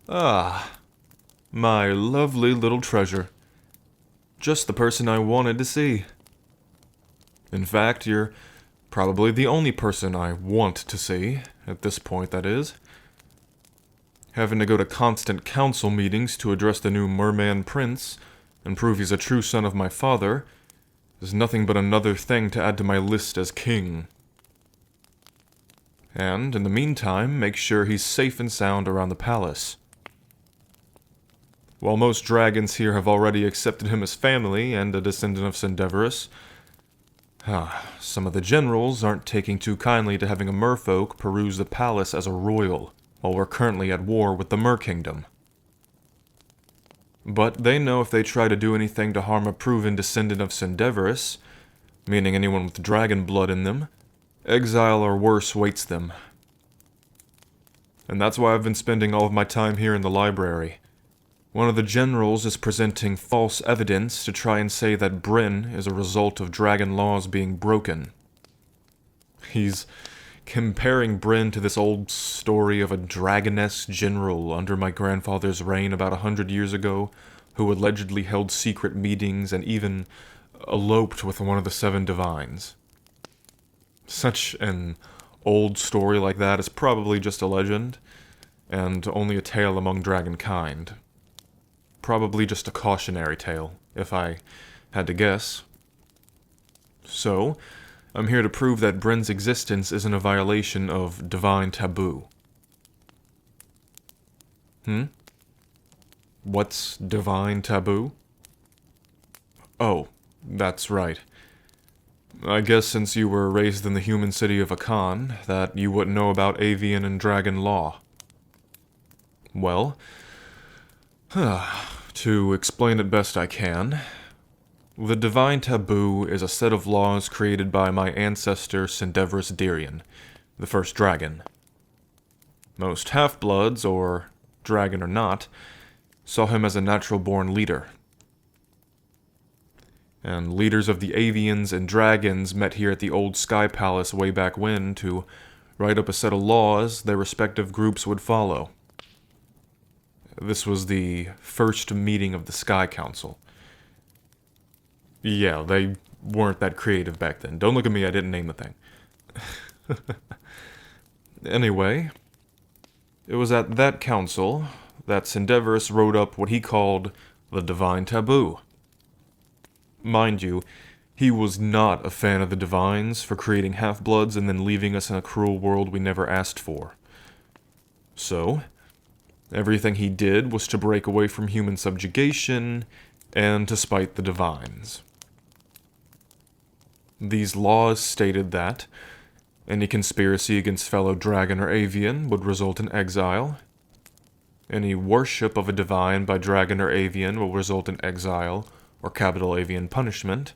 Ah, my lovely little treasure. Just the person I wanted to see. In fact, you're probably the only person I want to see, at this point, that is. Having to go to constant council meetings to address the new merman prince and prove he's a true son of my father is nothing but another thing to add to my list as king. And, in the meantime, make sure he's safe and sound around the palace. While most dragons here have already accepted him as family and a descendant of Sendevorous, some of the generals aren't taking too kindly to having a merfolk peruse the palace as a royal, while we're currently at war with the Mer Kingdom. But they know if they try to do anything to harm a proven descendant of Sendevorous, meaning anyone with dragon blood in them, exile or worse waits them. And that's why I've been spending all of my time here in the library. One of the generals is presenting false evidence to try and say that Bryn is a result of dragon laws being broken. He's comparing Bryn to this old story of a dragoness general under my grandfather's reign about 100 years ago, who allegedly held secret meetings and even eloped with one of the 7 divines. Such an old story like that is probably just a legend, and only a tale among dragonkind. Probably just a cautionary tale, if I had to guess. So, I'm here to prove that Bryn's existence isn't a violation of divine taboo. What's divine taboo? Oh, that's right. I guess since you were raised in the human city of Akan, that you wouldn't know about avian and dragon law. Well, to explain it best I can, the divine taboo is a set of laws created by my ancestor Sendevorous Dirian, the first dragon. Most half-bloods, or dragon or not, saw him as a natural-born leader. And leaders of the avians and dragons met here at the old Sky Palace way back when to write up a set of laws their respective groups would follow. This was the first meeting of the Sky Council. Yeah, they weren't that creative back then. Don't look at me, I didn't name the thing. Anyway, it was at that council that Sendevorous wrote up what he called the Divine Taboo. Mind you, he was not a fan of the Divines for creating half-bloods and then leaving us in a cruel world we never asked for. So, everything he did was to break away from human subjugation and to spite the Divines. These laws stated that any conspiracy against fellow dragon or avian would result in exile. Any worship of a divine by dragon or avian will result in exile or capital avian punishment.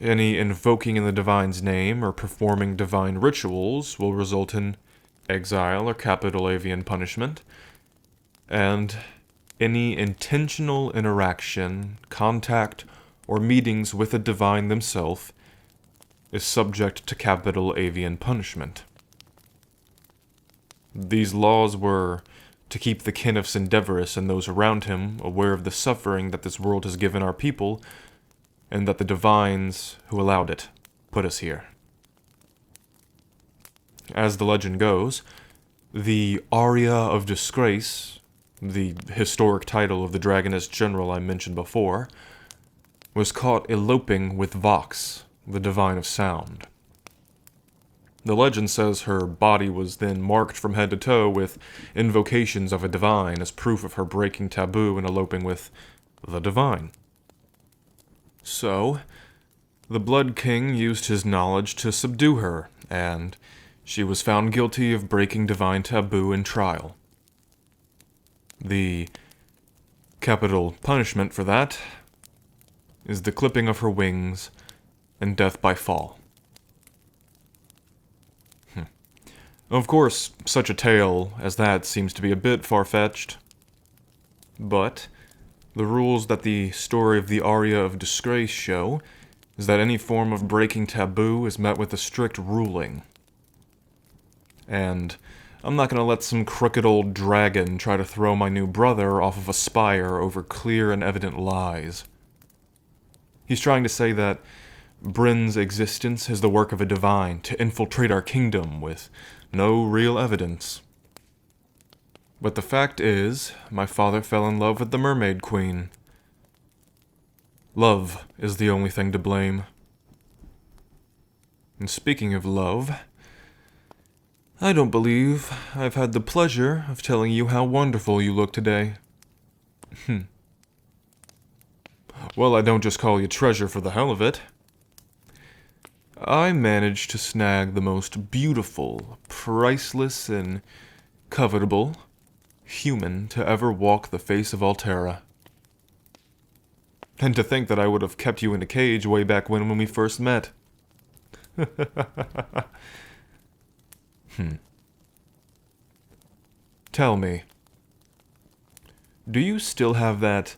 Any invoking in the divine's name or performing divine rituals will result in exile or capital avian punishment. And any intentional interaction, contact, or meetings with a divine themselves is subject to capital avian punishment. These laws were to keep the kin of Sendevorous and those around him aware of the suffering that this world has given our people, and that the divines who allowed it put us here. As the legend goes, the Aria of Disgrace, the historic title of the dragoness general I mentioned before, was caught eloping with Vox, the divine of sound. The legend says her body was then marked from head to toe with invocations of a divine as proof of her breaking taboo and eloping with the divine. So, the Blood King used his knowledge to subdue her, and she was found guilty of breaking divine taboo in trial. The capital punishment for that is the clipping of her wings and death by fall. Of course, such a tale as that seems to be a bit far-fetched, but the rules that the story of the Aria of Disgrace show is that any form of breaking taboo is met with a strict ruling. And I'm not gonna let some crooked old dragon try to throw my new brother off of a spire over clear and evident lies. He's trying to say that Bryn's existence is the work of a divine to infiltrate our kingdom with no real evidence. But the fact is, my father fell in love with the Mermaid Queen. Love is the only thing to blame. And speaking of love, I don't believe I've had the pleasure of telling you how wonderful you look today. Well, I don't just call you treasure for the hell of it. I managed to snag the most beautiful, priceless, and covetable human to ever walk the face of Altera. And to think that I would have kept you in a cage way back when we first met. Tell me, do you still have that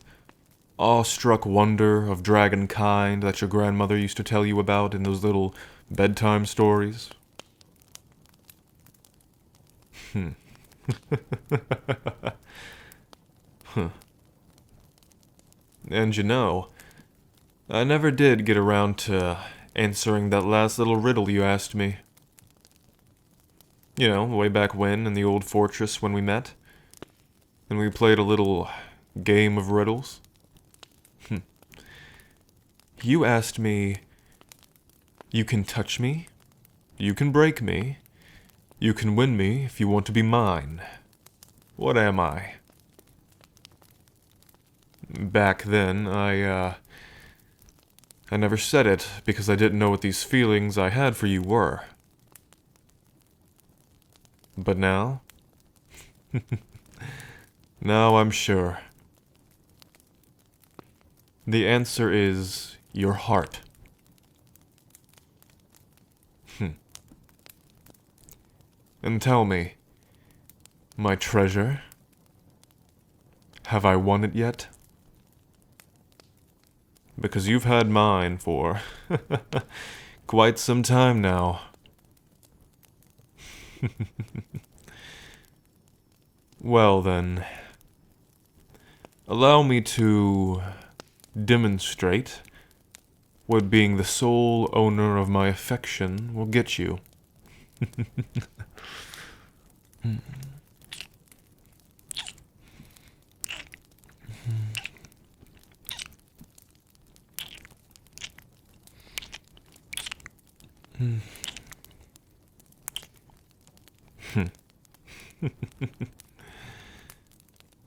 awestruck wonder of dragonkind that your grandmother used to tell you about in those little bedtime stories? And you know, I never did get around to answering that last little riddle you asked me. You know, way back when in the old fortress when we met, and we played a little game of riddles. You asked me, you can touch me, you can break me, you can win me if you want to be mine. What am I? Back then, I never said it because I didn't know what these feelings I had for you were. But now? Now I'm sure. The answer is your heart. And tell me, my treasure, have I won it yet? Because you've had mine for quite some time now. Well then, allow me to demonstrate what being the sole owner of my affection will get you.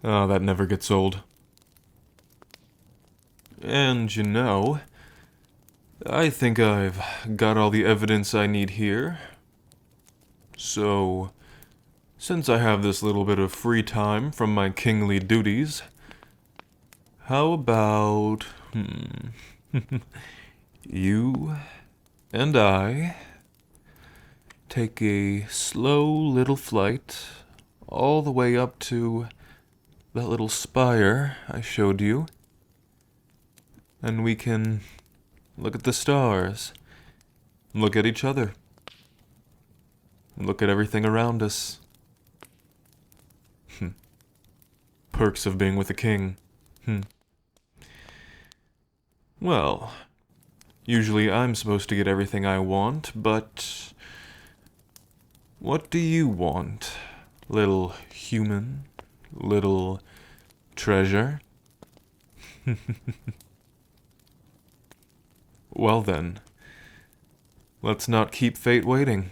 Oh, that never gets old. And you know, I think I've got all the evidence I need here. So, since I have this little bit of free time from my kingly duties, how about, you and I take a slow little flight all the way up to that little spire I showed you, and we can look at the stars, look at each other, look at everything around us. Perks of being with a king. Well, usually I'm supposed to get everything I want, but what do you want, little human, little treasure? Well then, let's not keep fate waiting.